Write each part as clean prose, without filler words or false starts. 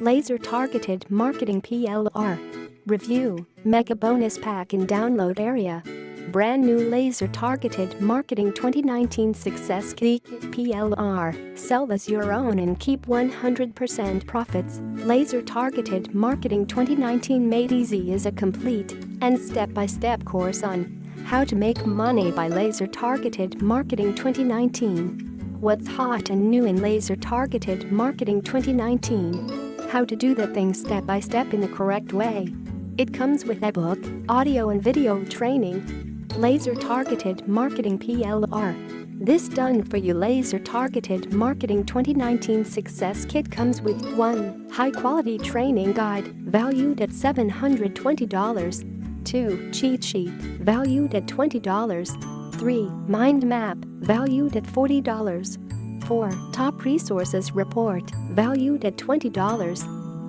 Laser Targeted Marketing PLR. Review, Mega Bonus Pack in Download Area. Brand new Laser Targeted Marketing 2019 Success Key PLR. Sell as your own and keep 100% profits. Laser Targeted Marketing 2019 Made Easy is a complete and step-by-step course on how to make money by Laser Targeted Marketing 2019. What's hot and new in Laser Targeted Marketing 2019? How to do the thing step by step in the correct way. It comes with ebook, audio and video training. Laser Targeted Marketing PLR. This done for you Laser Targeted Marketing 2019 Success Kit comes with 1. High-quality training guide, valued at $720. 2. Cheat sheet, valued at $20. 3. Mind map, valued at $40. 4. Top resources report, valued at $20.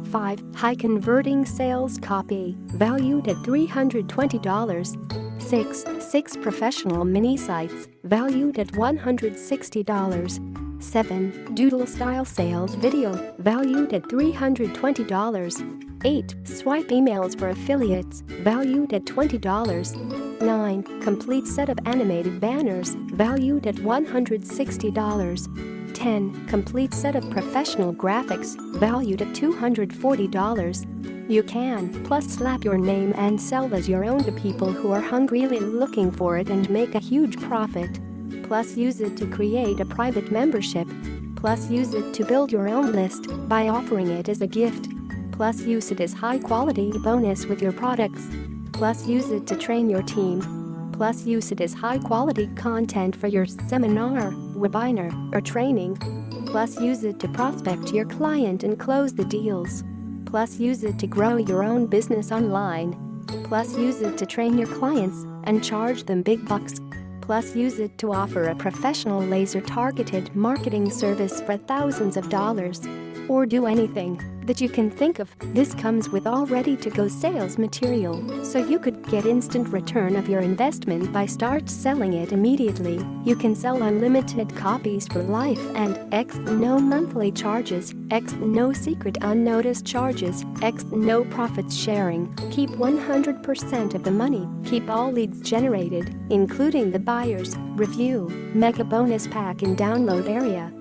5. High converting sales copy, valued at $320. 6. Professional Minisites, valued at $160. 7. Doodle style sales video, valued at $320. 8. Swipe emails for affiliates, valued at $20. 9. Complete set of animated banners, valued at $160. 10. Complete set of professional graphics, valued at $240. You can plus slap your name and sell as your own to people who are hungrily looking for it and make a huge profit. Plus use it to create a private membership. Plus use it to build your own list by offering it as a gift. Plus use it as high-quality bonus with your products. Plus use it to train your team. Plus use it as high-quality content for your seminar, webinar, or training. Plus use it to prospect your client and close the deals. Plus use it to grow your own business online. Plus use it to train your clients and charge them big bucks. Plus use it to offer a professional laser-targeted marketing service for thousands of dollars. Or do anything that you can think of. This comes with all ready-to-go sales material, so you could get instant return of your investment by start selling it immediately. You can sell unlimited copies for life and X no monthly charges, X no secret unnoticed charges, X no profits sharing. Keep 100% of the money. Keep all leads generated, including the buyers. Review, Mega Bonus Pack in Download Area.